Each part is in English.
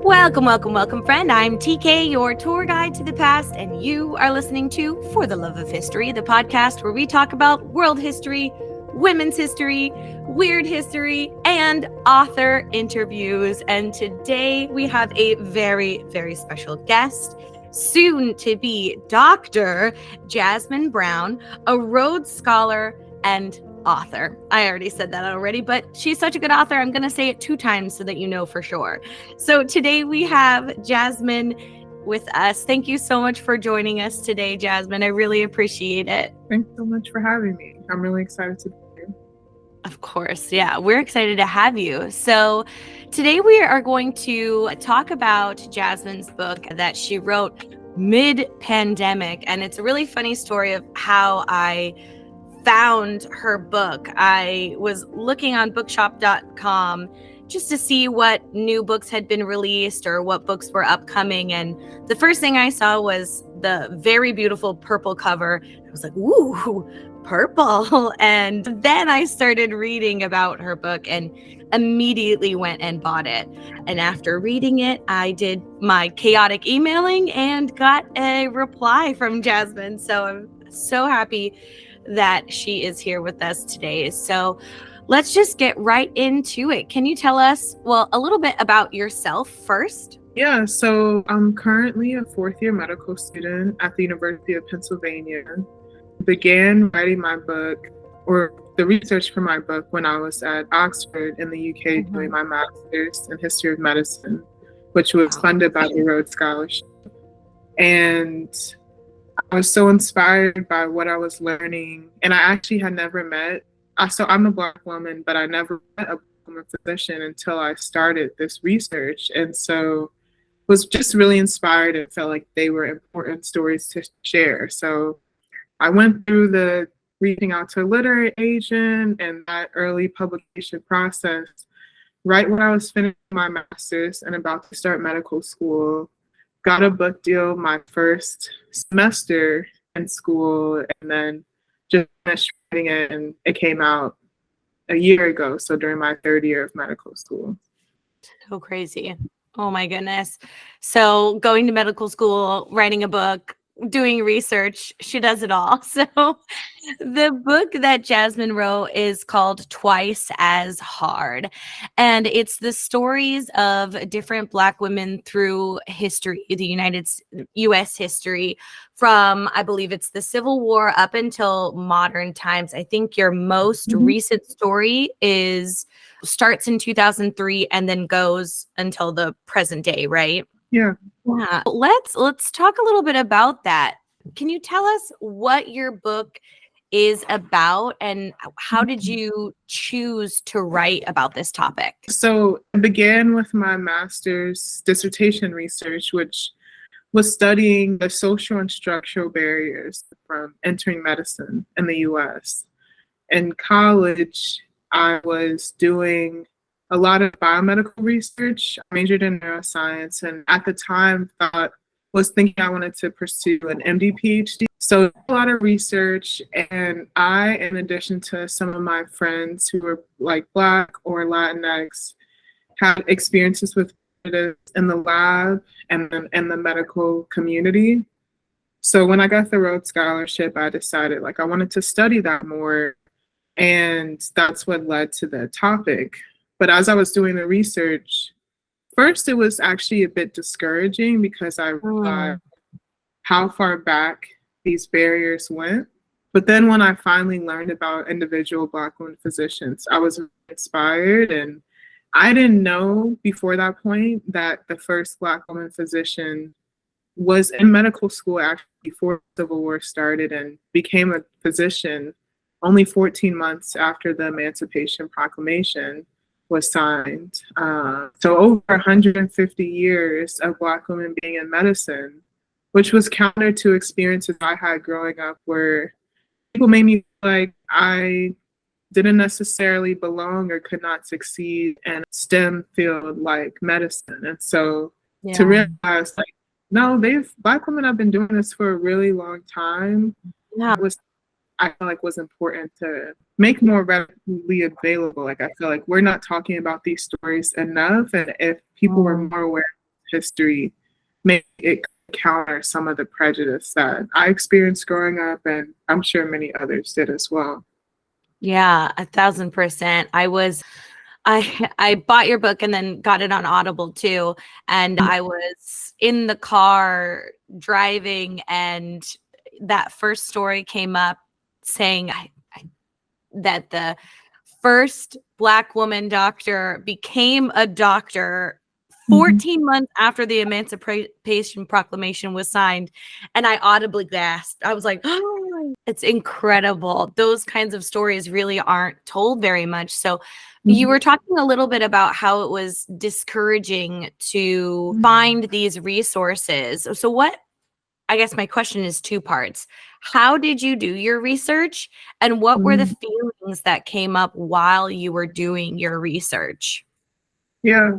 Welcome, friend. I'm TK, your tour guide to the past, and you are listening to For the Love of History, the podcast where we talk about world history, women's history, weird history, and author interviews. And today we have a very, very special guest, soon to be Dr. Jasmine Brown, a Rhodes Scholar and author. I already said that already, but she's such a good author. I'm going to say it 2 times so that you know for sure. So today we have Jasmine with us. Thank you so much for joining us today, Jasmine. I really appreciate it. Thanks so much for having me. I'm really excited to be here. Of course. Yeah, we're excited to have you. So today we are going to talk about Jasmine's book that she wrote mid-pandemic. And it's a really funny story of how I found her book. I was looking on bookshop.com just to see what new books had been released or what books were upcoming. And the first thing I saw was the very beautiful purple cover. I was like, ooh, purple. And then I started reading about her book and immediately went and bought it. And after reading it, I did my chaotic emailing and got a reply from Jasmine. So I'm so happy that she is here with us today. So let's just get right into it. Can you tell us, a little bit about yourself first? Yeah, so I'm currently a 4th-year medical student at the University of Pennsylvania. I began writing my book, or the research for my book, when I was at Oxford in the UK doing my master's in history of medicine, which was funded by the Rhodes Scholarship. And I was so inspired by what I was learning, and I actually had never met, so I'm a Black woman, but I never met a Black woman physician until I started this research, and so was just really inspired and felt like they were important stories to share. So I went through the reaching out to a literary agent and that early publication process right when I was finishing my master's and about to start medical school. Got a book deal my first semester in school, and then just finished writing it, and it came out a year ago, so during my 3rd year of medical school. So crazy. Oh my goodness. So going to medical school, writing a book, doing research, she does it all. So the book that Jasmine wrote is called Twice as Hard. And it's the stories of different Black women through history, the U.S. history, from, I believe it's the Civil War up until modern times. I think your most recent story starts in 2003 and then goes until the present day, right? Yeah. Yeah. Let's talk a little bit about that. Can you tell us what your book is about and how did you choose to write about this topic? So I began with my master's dissertation research, which was studying the social and structural barriers from entering medicine in the US. In college, I was doing a lot of biomedical research. I majored in neuroscience, and at the time was thinking I wanted to pursue an MD PhD. So a lot of research, and I, in addition to some of my friends who were like Black or Latinx, had experiences with it in the lab and then in the medical community. So when I got the Rhodes Scholarship, I decided I wanted to study that more, and that's what led to the topic. But as I was doing the research, first it was actually a bit discouraging because I realized how far back these barriers went. But then when I finally learned about individual Black women physicians, I was inspired. And I didn't know before that point that the first Black woman physician was in medical school actually before the Civil War started and became a physician only 14 months after the Emancipation Proclamation was signed. So over 150 years of Black women being in medicine, which was counter to experiences I had growing up where people made me feel like I didn't necessarily belong or could not succeed in a STEM field like medicine. And so to realize no, Black women have been doing this for a really long time. Yeah. I feel like was important to make more readily available. I feel like we're not talking about these stories enough, and if people were more aware history make it counter some of the prejudice that I experienced growing up, and I'm sure many others did as well. Yeah, 1,000%. I bought your book and then got it on Audible too. And I was in the car driving, and that first story came up saying that the first Black woman doctor became a doctor 14 months after the Emancipation Proclamation was signed. And I audibly gasped. I was like, oh, it's incredible. Those kinds of stories really aren't told very much. So you were talking a little bit about how it was discouraging to find these resources. So I guess my question is two parts. How did you do your research, and what were the feelings that came up while you were doing your research? Yeah.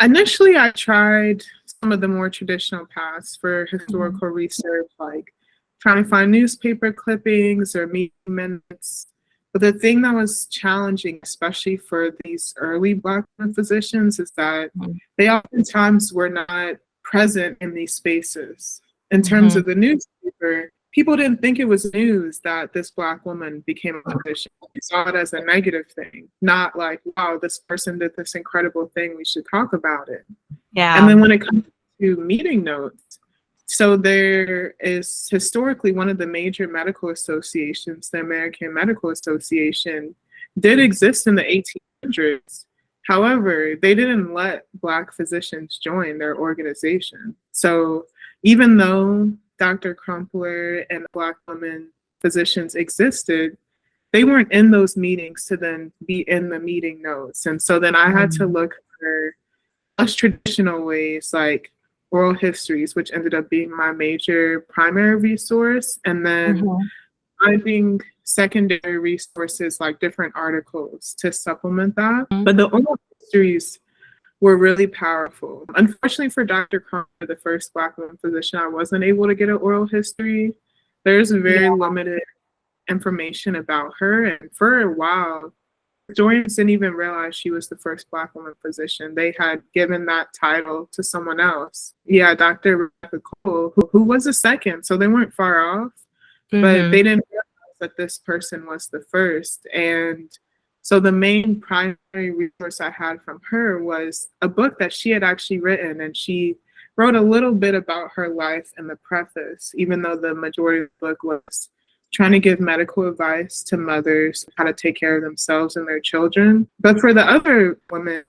Initially, I tried some of the more traditional paths for historical research, like trying to find newspaper clippings or meeting minutes. But the thing that was challenging, especially for these early Black women physicians, is that they oftentimes were not present in these spaces. In terms of the newspaper, people didn't think it was news that this Black woman became a physician. They saw it as a negative thing, not like, wow, this person did this incredible thing, we should talk about it. Yeah. And then when it comes to meeting notes, so there is historically one of the major medical associations, the American Medical Association, did exist in the 1800s. However, they didn't let Black physicians join their organization. So even though Dr. Crumpler and Black women physicians existed, they weren't in those meetings to then be in the meeting notes. And so then I had to look for less traditional ways like oral histories, which ended up being my major primary resource, and then finding secondary resources like different articles to supplement that. But the oral histories were really powerful. Unfortunately for Dr. Cromer, the first Black woman physician, I wasn't able to get an oral history. There's very limited information about her, and for a while, historians didn't even realize she was the first Black woman physician. They had given that title to someone else. Yeah, Dr. Rebecca Cole, who was the second, so they weren't far off, but they didn't realize that this person was the first. And so the main primary resource I had from her was a book that she had actually written, and she wrote a little bit about her life in the preface, even though the majority of the book was trying to give medical advice to mothers how to take care of themselves and their children. But for the other women,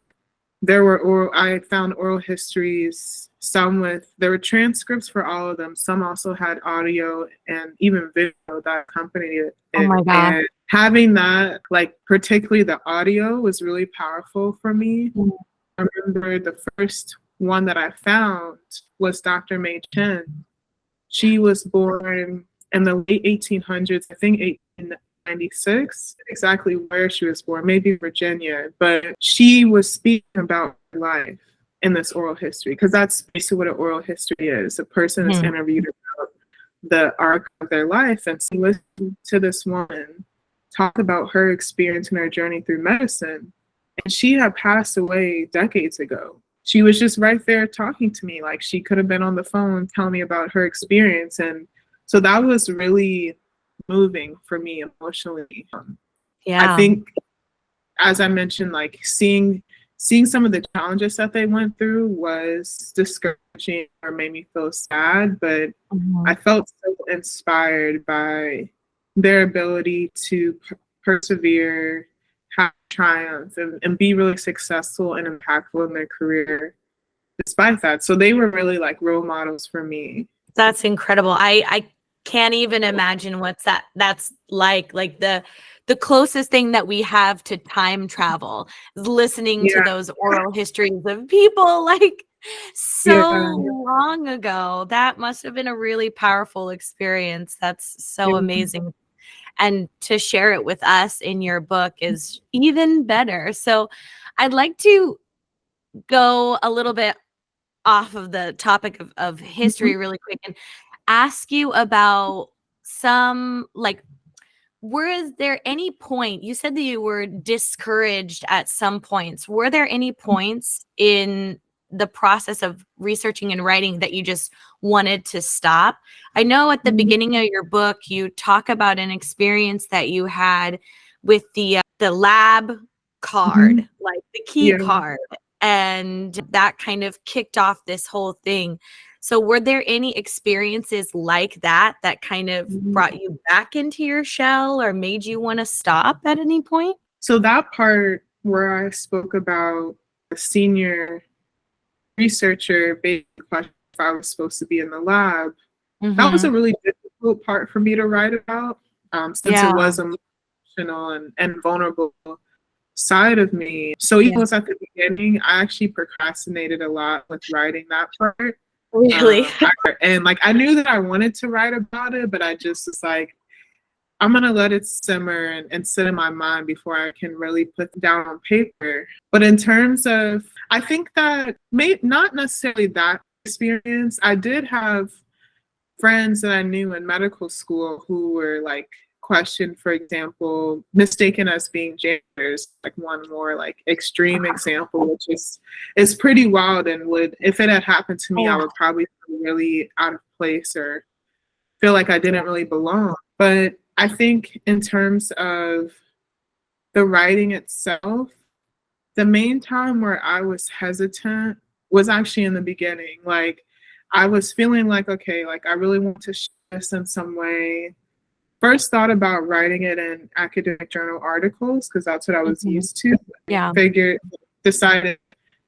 I found oral histories, there were transcripts for all of them. Some also had audio and even video that accompanied it. Oh my God. And having that, like particularly the audio, was really powerful for me. I remember the first one that I found was Dr. May Chen. She was born in the late 1800s, I think 1896, exactly where she was born, maybe Virginia, but she was speaking about her life in this oral history, because that's basically what an oral history is. A person is interviewed about the arc of their life, and so listen to this woman talk about her experience and her journey through medicine. And she had passed away decades ago. She was just right there talking to me, like she could have been on the phone telling me about her experience. And so that was really moving for me emotionally. I think, as I mentioned, like seeing some of the challenges that they went through was discouraging or made me feel sad, but I felt so inspired by their ability to persevere, have triumph, and be really successful and impactful in their career despite that. So they were really like role models for me. That's incredible. I can't even imagine that's like the closest thing that we have to time travel is listening to those oral histories of people like so long ago. That must have been a really powerful experience. That's so amazing. And to share it with us in your book is even better. So I'd like to go a little bit off of the topic of history really quick and ask you about some, like, was there any point, you said that you were discouraged at some points. Were there any points in the process of researching and writing that you just wanted to stop? I know at the beginning of your book, you talk about an experience that you had with the lab card, like the key card, and that kind of kicked off this whole thing. So were there any experiences like that that kind of brought you back into your shell or made you want to stop at any point? So that part where I spoke about a senior researcher being questioned if I was supposed to be in the lab, that was a really difficult part for me to write about, since it was emotional and vulnerable side of me. So even was at the beginning, I actually procrastinated a lot with writing that part. Really? And like I knew that I wanted to write about it, but I just was like, I'm gonna let it simmer and sit in my mind before I can really put it down on paper. But in terms of, I think that not necessarily that experience. I did have friends that I knew in medical school who were like questioned, for example, mistaken as being janitors, like one more like extreme example, which is pretty wild and would, if it had happened to me, I would probably feel really out of place or feel like I didn't really belong. But I think in terms of the writing itself, the main time where I was hesitant was actually in the beginning. Like I was feeling like, okay, like I really want to share this in some way. First thought about writing it in academic journal articles because that's what I was used to. Yeah. Decided,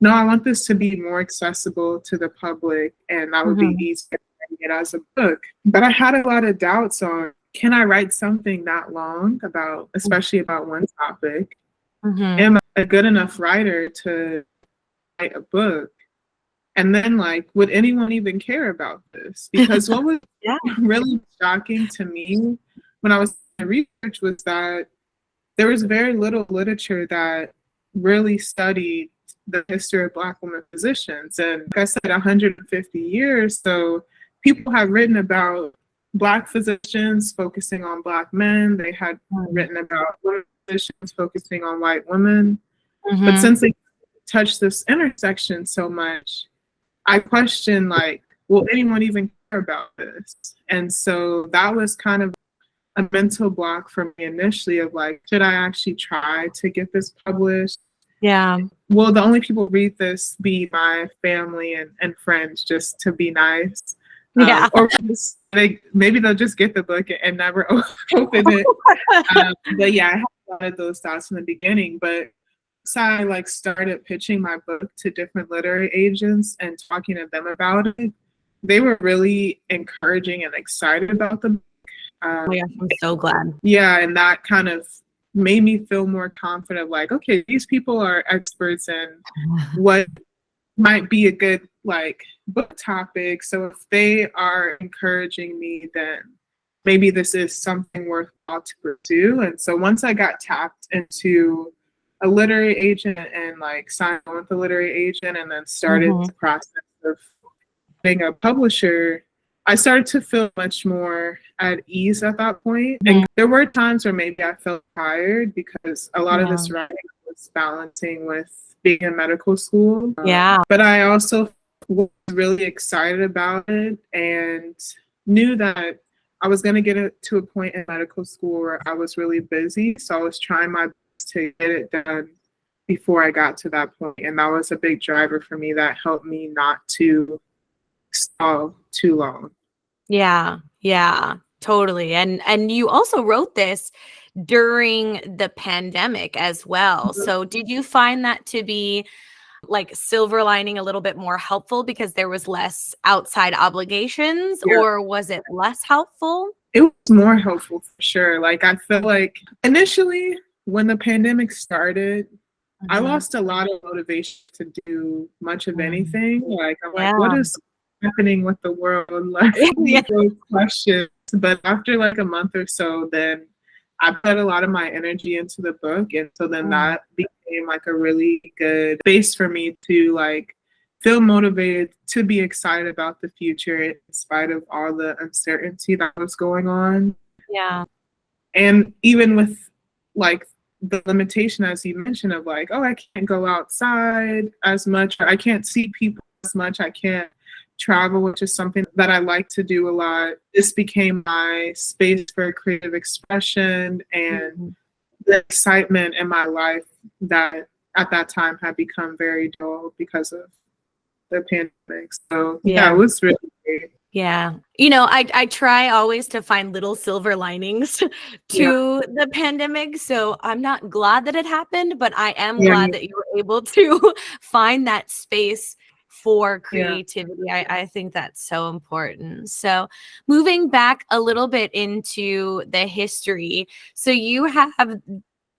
no, I want this to be more accessible to the public and that would be easier to get as a book. But I had a lot of doubts on, can I write something that long about, especially about one topic? Am I a good enough writer to write a book? And then like, would anyone even care about this? Because what was really shocking to me when I was doing research was that there was very little literature that really studied the history of Black women physicians. And like I said, 150 years. So people have written about Black physicians focusing on Black men. They had written about women physicians focusing on white women. But since they touched this intersection so much, I question like, will anyone even care about this? And so that was kind of a mental block for me initially of like, should I actually try to get this published? Yeah. Will the only people read this be my family and friends just to be nice? Yeah. Or maybe they'll just get the book and never open it. But yeah, I had a lot of those thoughts in the beginning. But so I like started pitching my book to different literary agents and talking to them about it. They were really encouraging and excited about the book. Oh my gosh, I'm so glad. Yeah, and that kind of made me feel more confident, like, okay, these people are experts in what might be a good like book topic. So if they are encouraging me, then maybe this is something worthwhile to pursue. And so once I got tapped into a literary agent and like signed on with a literary agent and then started the process of being a publisher, I started to feel much more at ease at that point. And there were times where maybe I felt tired because a lot of this writing was balancing with being in medical school. But I also was really excited about it and knew that I was going to get it to a point in medical school where I was really busy. So I was trying my best to get it done before I got to that point. And that was a big driver for me that helped me not to stall too long. Yeah, totally. And you also wrote this during the pandemic as well. So did you find that to be like silver lining a little bit more helpful because there was less outside obligations, or was it less helpful? It was more helpful for sure. Like I feel like initially when the pandemic started, I lost a lot of motivation to do much of anything. Like I'm like, what is happening with the world? Like those questions. But after like a month or so, then I put a lot of my energy into the book. And so then that became like a really good base for me to like feel motivated to be excited about the future in spite of all the uncertainty that was going on. Yeah. And even with like the limitation, as you mentioned, of like, oh, I can't go outside as much, or I can't see people as much, I can't travel, which is something that I like to do a lot. This became my space for creative expression and the excitement in my life that at that time had become very dull because of the pandemic. So yeah, it was really great. Yeah. You know, I try always to find little silver linings Yeah. to the pandemic. So I'm not glad that it happened, but I am Yeah. glad that you were able to find that space for Yeah. creativity. I think that's so important. So moving back a little bit into the history. So you have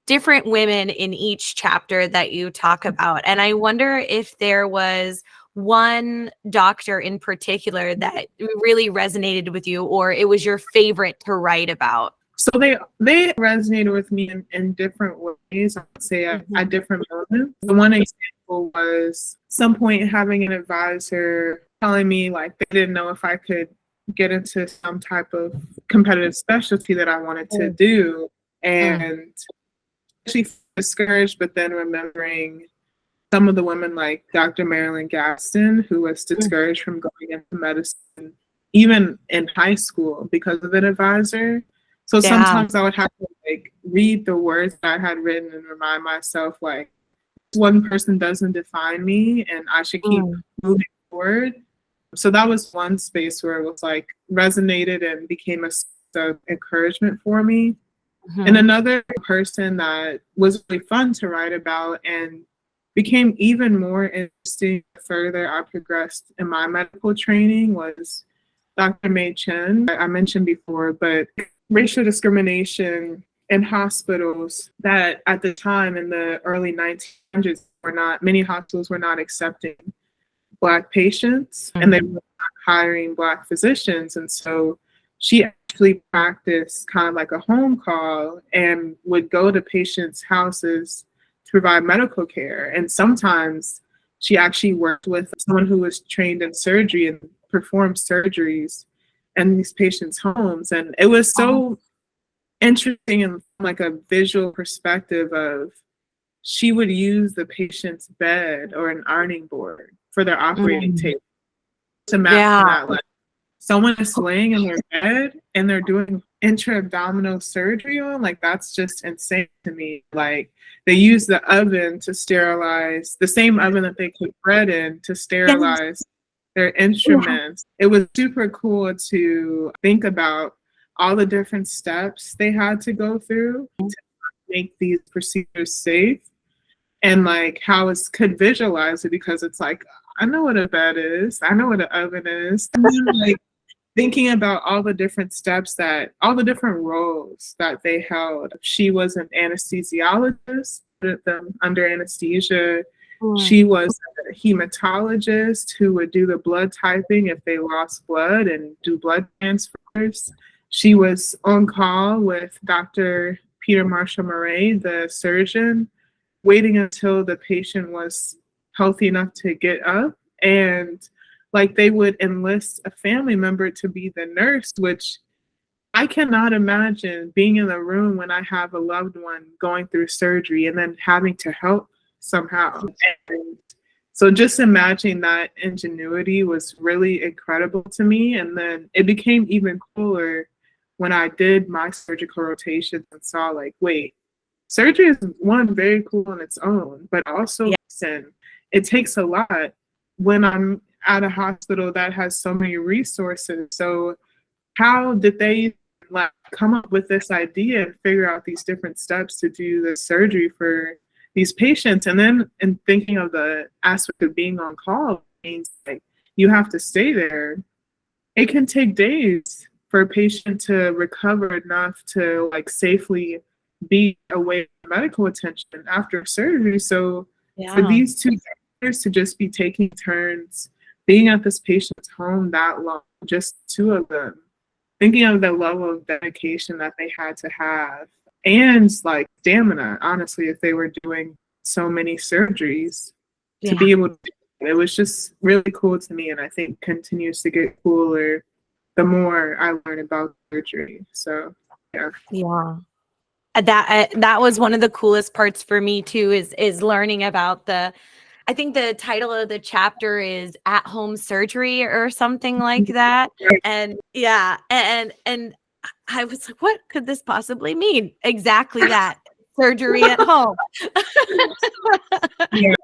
different women in each chapter that you talk about. And I wonder if there was one doctor in particular that really resonated with you, or it was your favorite to write about. So they resonated with me in different ways. I would say at different moments. The one example was some point having an advisor telling me like they didn't know if I could get into some type of competitive specialty that I wanted to do, and actually discouraged, but then remembering some of the women like Dr. Marilyn Gaston, who was discouraged from going into medicine, even in high school because of an advisor. So sometimes I would have to like read the words that I had written and remind myself like, one person doesn't define me and I should keep moving forward. So that was one space where it was like resonated and became a source of encouragement for me. And another person that was really fun to write about and became even more interesting the further I progressed in my medical training was Dr. Mei Chen. I mentioned before, but racial discrimination in hospitals that at the time in the early 1900s many hospitals were not accepting Black patients and they were not hiring Black physicians. And so she actually practiced kind of like a home call and would go to patients' houses to provide medical care. And sometimes she actually worked with someone who was trained in surgery and performed surgeries in these patients' homes. And it was so interesting and like a visual perspective of she would use the patient's bed or an ironing board for their operating table. To imagine that, like someone is laying in their bed and they're doing intra-abdominal surgery on, like that's just insane to me. Like they use the oven to sterilize, the same oven that they cook bread in to sterilize their instruments. It was super cool to think about all the different steps they had to go through to make these procedures safe. And like how it could visualize it because it's like, I know what a bed is. I know what an oven is. And then like thinking about all the different steps all the different roles that they held. She was an anesthesiologist, put them under anesthesia. She was a hematologist who would do the blood typing if they lost blood and do blood transfers. She was on call with Dr. Peter Marshall Murray, the surgeon, waiting until the patient was healthy enough to get up. And like they would enlist a family member to be the nurse, which I cannot imagine being in the room when I have a loved one going through surgery and then having to help somehow. And so just imagining that ingenuity was really incredible to me. And then it became even cooler when I did my surgical rotations and saw like, wait, surgery is one very cool on its own, but also it takes a lot when I'm at a hospital that has so many resources. So how did they like come up with this idea and figure out these different steps to do the surgery for these patients? And then in thinking of the aspect of being on call means like you have to stay there. It can take days for a patient to recover enough to like safely be away from medical attention after surgery. So for these two doctors to just be taking turns being at this patient's home that long, just two of them, thinking of the level of dedication that they had to have and like stamina, honestly, if they were doing so many surgeries to be able to do it. It was just really cool to me, and I think continues to get cooler the more I learn about surgery. So yeah. That was one of the coolest parts for me too, is learning about I think the title of the chapter is At Home Surgery or something like that. And yeah, and I was like, what could this possibly mean? Exactly that. Surgery at home. Yeah.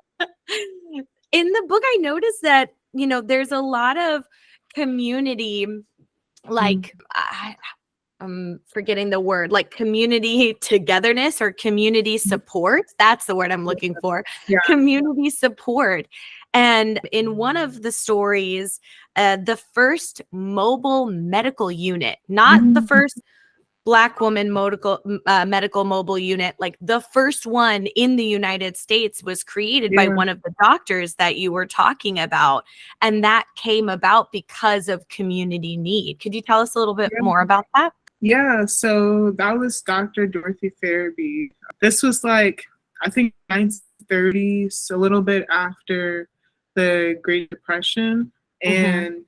In the book, I noticed that, there's a lot of community, like, I'm forgetting the word, like community togetherness or community support. That's the word I'm looking for. Yeah. Community support. And in one of the stories, the first mobile medical unit, not the first Black woman medical mobile unit, like the first one in the United States was created by one of the doctors that you were talking about. And that came about because of community need. Could you tell us a little bit more about that? Yeah, so that was Dr. Dorothy Farabee. This was like, I think 1930s, a little bit after the Great Depression. And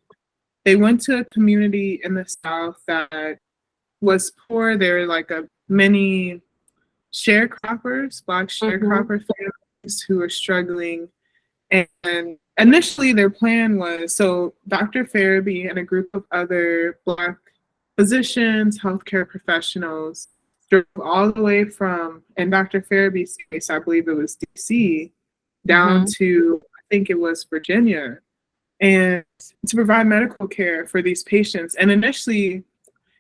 they went to a community in the South that was poor. There were like many sharecroppers, Black sharecropper families who were struggling. And initially their plan was, so Dr. Farabee and a group of other Black physicians, healthcare professionals, drove all the way from, in Dr. Farabee's case, I believe it was DC, down to, I think it was Virginia, and to provide medical care for these patients. And initially,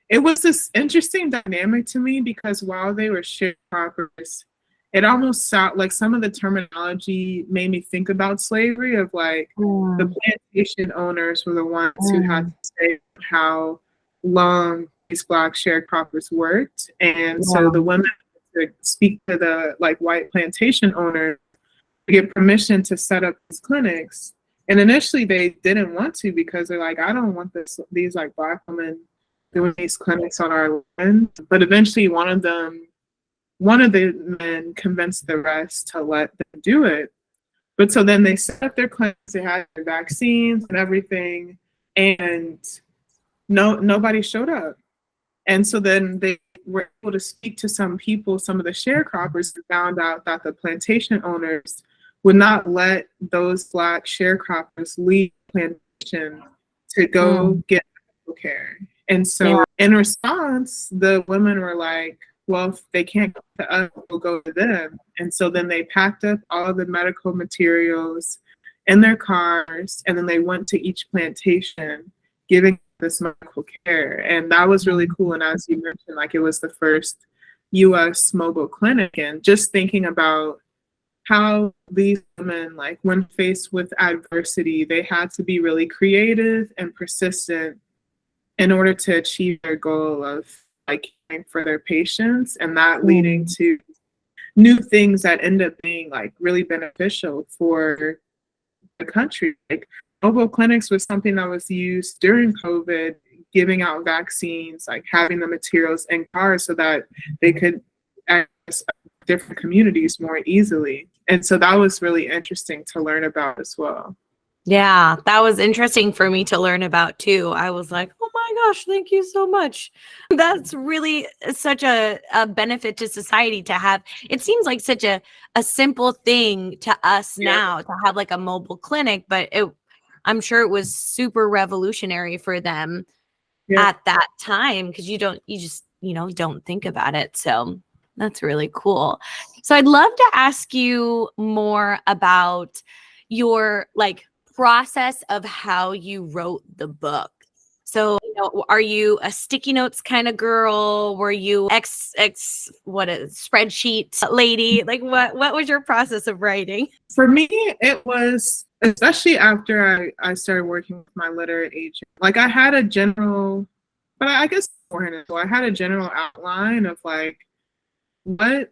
it was this interesting dynamic to me because while they were sharecroppers, it almost sounded like some of the terminology made me think about slavery, of like the plantation owners were the ones who had to say how long these Black sharecroppers worked. And so the women to speak to the white plantation owner to get permission to set up these clinics. And initially they didn't want to because they're like, I don't want these Black women doing these clinics on our land. But eventually one of the men convinced the rest to let them do it. But so then they set up their clinics, they had their vaccines and everything, and nobody showed up. And so then they were able to speak to some people, some of the sharecroppers, and found out that the plantation owners would not let those Black sharecroppers leave the plantation to go get medical care. And so in response, the women were like, well, if they can't go to us, we'll go to them. And so then they packed up all of the medical materials in their cars, and then they went to each plantation giving this medical care. And that was really cool. And as you mentioned, it was the first US mobile clinic. And just thinking about how these women, when faced with adversity, they had to be really creative and persistent in order to achieve their goal of caring for their patients, and that leading to new things that end up being really beneficial for the country. Mobile clinics was something that was used during COVID, giving out vaccines, having the materials in cars so that they could access different communities more easily. And so that was really interesting to learn about as well. Yeah, that was interesting for me to learn about too. I was like, oh my gosh, thank you so much. That's really such a benefit to society to have. It seems like such a simple thing to us now to have a mobile clinic, but I'm sure it was super revolutionary for them at that time, because you just don't think about it. So that's really cool. So I'd love to ask you more about your process of how you wrote the book. So, are you a sticky notes kind of girl? Were you spreadsheet lady? What was your process of writing? For me, it was, especially after I started working with my literate agent, I had a general, but I guess beforehand as well, I had a general outline of what point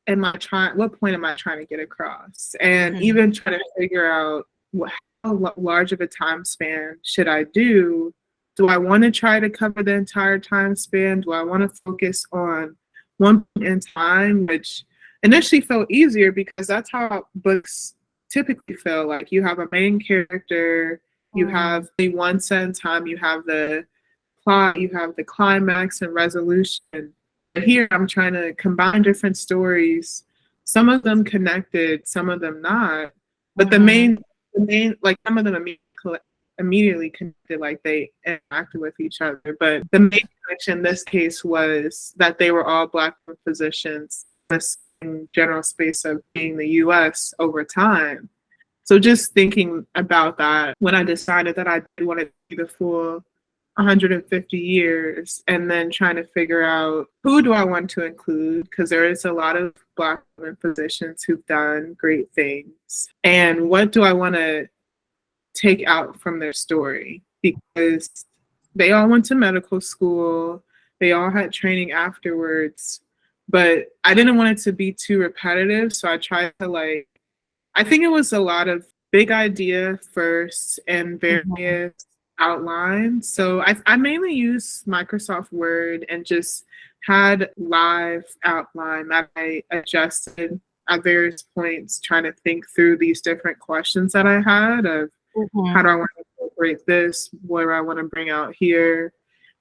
am I trying to get across? And even trying to figure out how large of a time span should I do? Do I want to try to cover the entire time span? Do I want to focus on one point in time, which initially felt easier because that's how books typically feel. You have a main character, you have the one set in time, you have the plot, you have the climax and resolution. Here I'm trying to combine different stories, some of them connected, some of them not. But the main, like some of them immediately connected, like they interacted with each other. But the main connection in this case was that they were all Black physicians in the same general space of being the US over time. So just thinking about that when I decided that I did want to do the full 150 years, and then trying to figure out who do I want to include, because there is a lot of Black women physicians who've done great things, and what do I want to take out from their story, because they all went to medical school, they all had training afterwards, but I didn't want it to be too repetitive, so I tried to I think it was a lot of big idea first and various outlines. So I mainly used Microsoft Word and just had live outline that I adjusted at various points, trying to think through these different questions that I had of how do I want to incorporate this, what do I want to bring out here.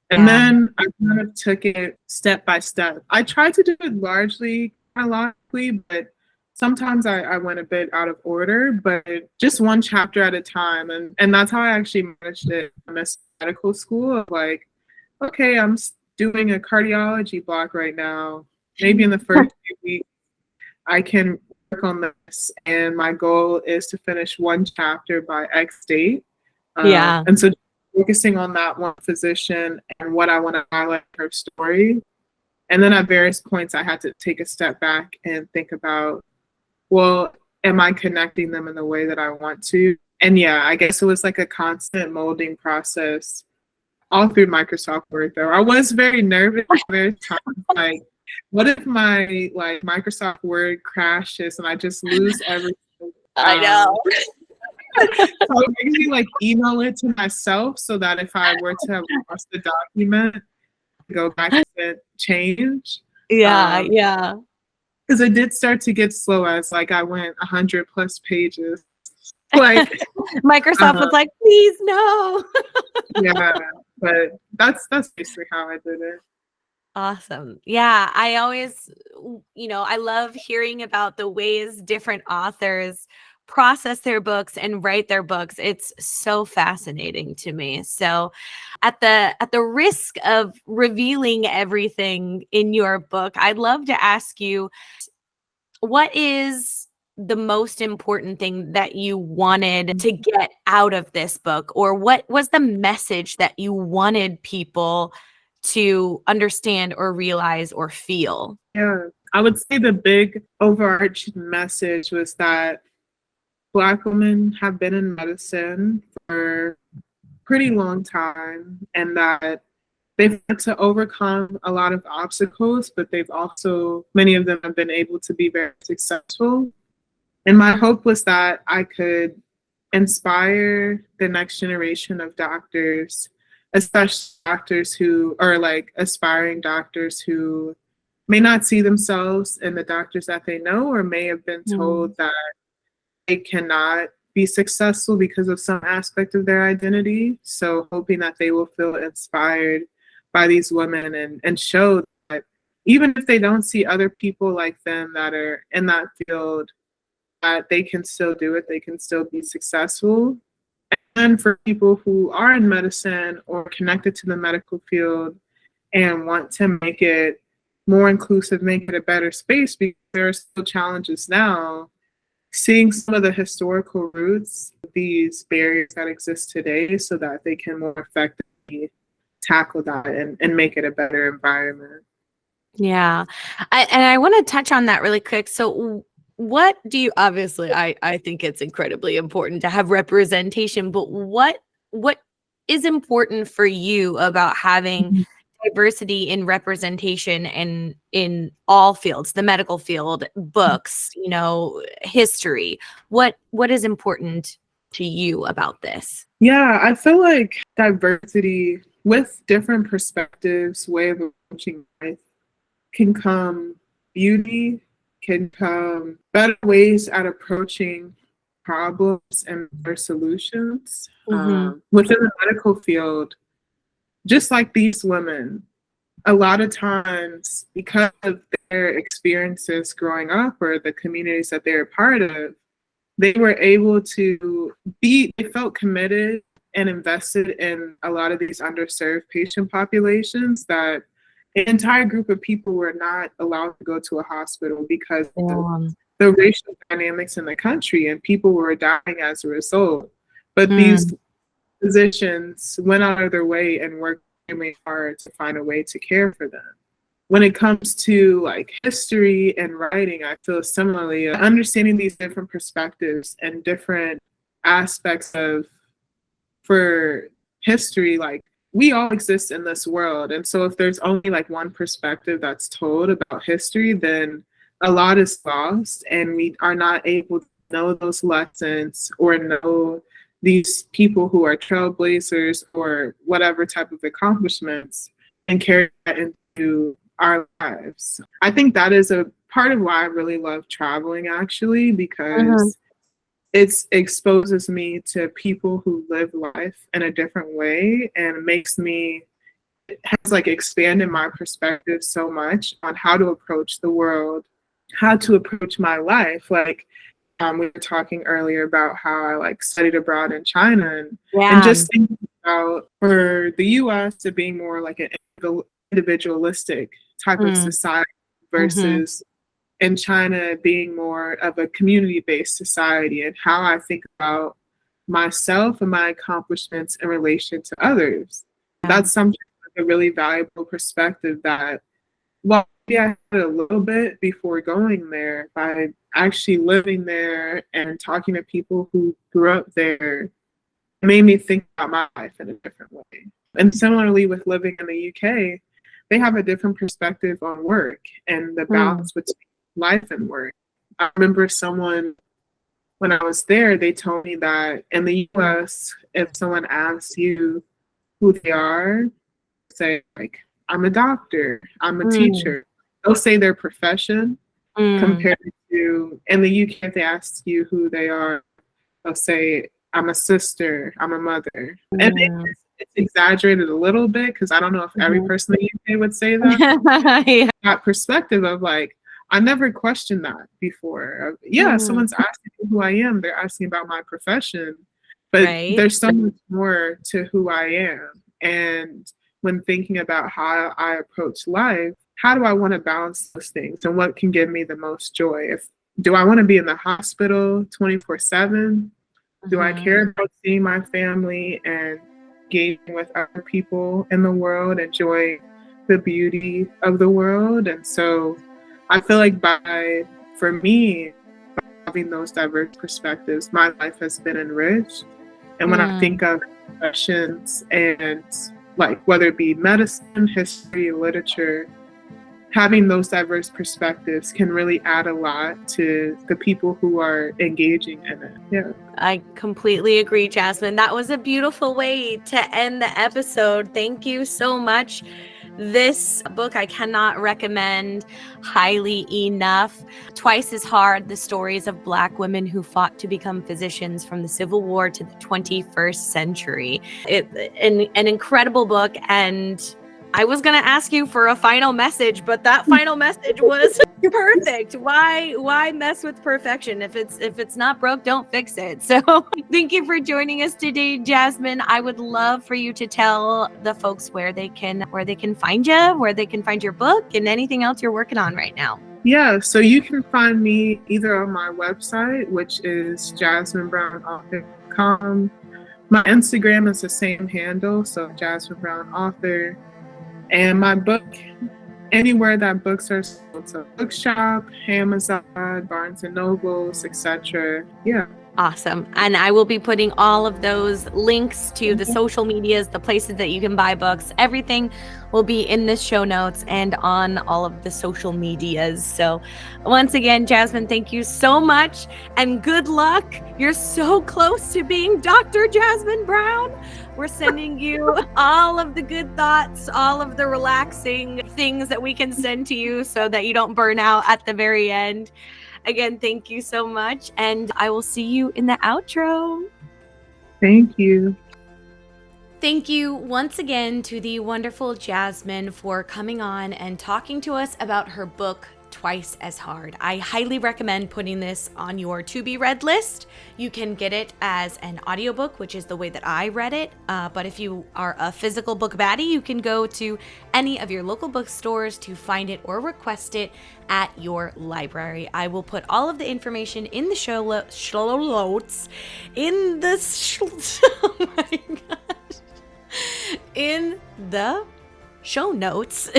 And then I kind of took it step by step. I tried to do it largely chronologically, but sometimes I went a bit out of order, but just one chapter at a time. And that's how I actually managed it in medical school. Of like, okay, I'm doing a cardiology block right now. Maybe in the first few weeks, I can work on this. And my goal is to finish one chapter by X date. And so focusing on that one physician and what I want to highlight her story. And then at various points, I had to take a step back and think about, well, am I connecting them in the way that I want to? And yeah, I guess it was like a constant molding process all through Microsoft Word, though. I was very nervous at various times. Like, what if my Microsoft Word crashes and I just lose everything? I know. So I usually email it to myself so that if I were to have lost the document, go back and change. Yeah. Because it did start to get slow as I went 100+ pages. Microsoft was like, please no. Yeah, but that's basically how I did it. Awesome. Yeah, I always, I love hearing about the ways different authors process their books and write their books. It's so fascinating to me. So at the risk of revealing everything in your book, I'd love to ask you, what is the most important thing that you wanted to get out of this book, or what was the message that you wanted people to understand or realize or feel? Yeah, I would say the big overarching message was that Black women have been in medicine for a pretty long time, and that they've had to overcome a lot of obstacles, but many of them have been able to be very successful. And my hope was that I could inspire the next generation of doctors, especially doctors who are aspiring doctors who may not see themselves in the doctors that they know, or may have been told that they cannot be successful because of some aspect of their identity. So hoping that they will feel inspired by these women and show that even if they don't see other people like them that are in that field, that they can still do it, they can still be successful. And for people who are in medicine or connected to the medical field and want to make it more inclusive, make it a better space, because there are still challenges now, seeing some of the historical roots of these barriers that exist today so that they can more effectively tackle that and make it a better environment. Yeah. I want to touch on that really quick. So what do you, obviously, I think it's incredibly important to have representation, but what is important for you about having diversity in representation and in all fields, the medical field, books, history? What is important to you about this? Yeah, I feel like diversity with different perspectives, way of approaching life, can come beauty, can come better ways at approaching problems and better solutions. Within the medical field, just like these women, a lot of times, because of their experiences growing up or the communities that they're a part of, they were able to they felt committed and invested in a lot of these underserved patient populations that an entire group of people were not allowed to go to a hospital because of the racial dynamics in the country, and people were dying as a result. But these physicians went out of their way and worked extremely hard to find a way to care for them. When it comes to like history and writing, I feel similarly, understanding these different perspectives and different aspects of, for history, like we all exist in this world. And so if there's only like one perspective that's told about history, then a lot is lost and we are not able to know those lessons or know these people who are trailblazers or whatever type of accomplishments and carry that into our lives. I think that is a part of why I really love traveling, actually, because it exposes me to people who live life in a different way, and it has like expanded my perspective so much on how to approach the world, how to approach my life. Like we were talking earlier about how I like studied abroad in China, and just thinking about for the US to being more like an individualistic type of society versus in China being more of a community-based society, and how I think about myself and my accomplishments in relation to others. That's something like a really valuable perspective that, well, maybe I had a little bit before going there, by actually living there and talking to people who grew up there, it made me think about my life in a different way. And similarly with living in the UK, they have a different perspective on work and the balance between life and work. I remember someone, when I was there, they told me that in the US, if someone asks you who they are, say like, I'm a doctor, I'm a teacher, they'll say their profession compared to, in the UK, if they ask you who they are, they'll say, I'm a sister, I'm a mother. And it's exaggerated a little bit because I don't know if every person in the UK would say that. That perspective of like, I never questioned that before. Someone's asking me who I am, they're asking about my profession, but there's so much more to who I am. And when thinking about how I approach life, how do I want to balance those things and what can give me the most joy? Do I want to be in the hospital 24/7? Do I care about seeing my family and engaging with other people in the world, enjoying the beauty of the world? And so I feel like for me, by having those diverse perspectives, my life has been enriched. And when I think of professions and like whether it be medicine, history, literature, having those diverse perspectives can really add a lot to the people who are engaging in it. Yeah. I completely agree, Jasmine. That was a beautiful way to end the episode. Thank you so much. This book I cannot recommend highly enough. Twice as Hard, the stories of Black women who fought to become physicians from the Civil War to the 21st century. An incredible book, and I was going to ask you for a final message, but that final message was perfect. Why mess with perfection? If it's not broke, don't fix it. So thank you for joining us today, Jasmine. I would love for you to tell the folks where they can find you, where they can find your book, and anything else you're working on right now. Yeah, so you can find me either on my website, which is jasminebrownauthor.com. My Instagram is the same handle, so Jasmine Brown Author. And my book, anywhere that books are sold, so Bookshop, Amazon, Barnes and Nobles, etc. Yeah. Awesome. And I will be putting all of those links to the social medias, the places that you can buy books, everything will be in the show notes and on all of the social medias. So once again, Jasmine, thank you so much and good luck. You're so close to being Dr. Jasmine Brown. We're sending you all of the good thoughts, all of the relaxing things that we can send to you so that you don't burn out at the very end. Again, thank you so much, and I will see you in the outro. Thank you. Thank you once again to the wonderful Jasmine for coming on and talking to us about her book, Twice as Hard. I highly recommend putting this on your to be read list. You can get it as an audiobook, which is the way that I read it. But if you are a physical book baddie, you can go to any of your local bookstores to find it or request it at your library. I will put all of the information in the show notes. Oh my God. In the show notes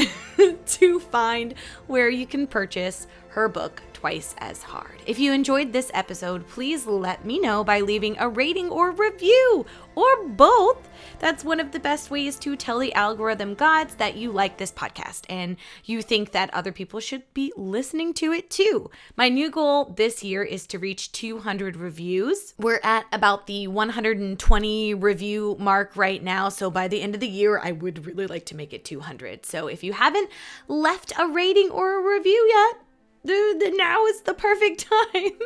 to find where you can purchase her book, Twice as Hard. If you enjoyed this episode, please let me know by leaving a rating or review, or both. That's one of the best ways to tell the algorithm gods that you like this podcast and you think that other people should be listening to it too. My new goal this year is to reach 200 reviews. We're at about the 120 review mark right now, so by the end of the year, I would really like to make it 200. So if you haven't left a rating or a review yet, now is the perfect time.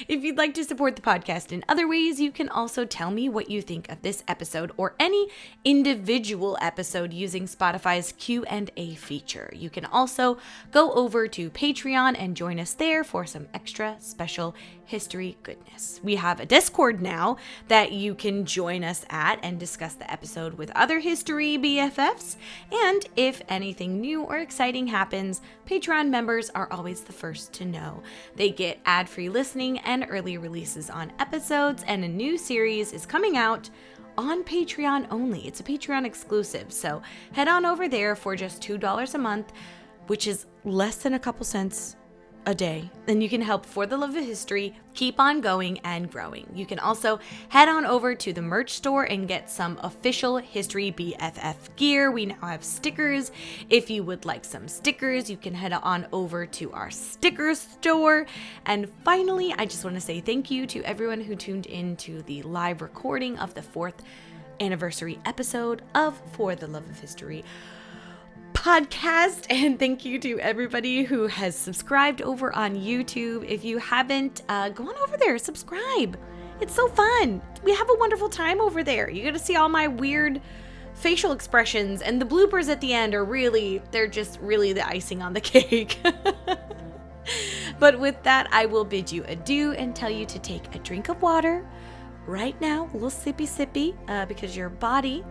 If you'd like to support the podcast in other ways, you can also tell me what you think of this episode or any individual episode using Spotify's Q&A feature. You can also go over to Patreon and join us there for some extra special history goodness. We have a Discord now that you can join us at and discuss the episode with other history BFFs. And if anything new or exciting happens, Patreon members are always the first to know. They get ad-free listening and early releases on episodes, and a new series is coming out on Patreon only. It's a Patreon exclusive, so head on over there for just $2 a month, which is less than a couple cents a day. Then you can help For the Love of History keep on going and growing. You can also head on over to the merch store and get some official History BFF gear. We now have stickers. If you would like some stickers, you can head on over to our sticker store. And finally, I just want to say thank you to everyone who tuned in to the live recording of the 4th anniversary episode of For the Love of History podcast, and thank you to everybody who has subscribed over on YouTube. If you haven't, go on over there, subscribe. It's so fun. We have a wonderful time over there. You get to see all my weird facial expressions, and the bloopers at the end are they're just really the icing on the cake. But with that, I will bid you adieu and tell you to take a drink of water right now, a little sippy, because your body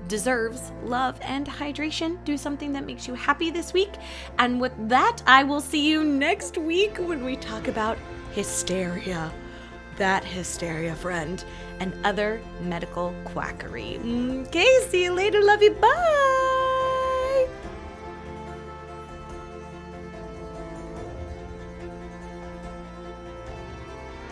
deserves love and hydration. Do something that makes you happy this week. And with that, I will see you next week when we talk about hysteria. That hysteria, friend, and other medical quackery. Okay, see you later. Love you. Bye.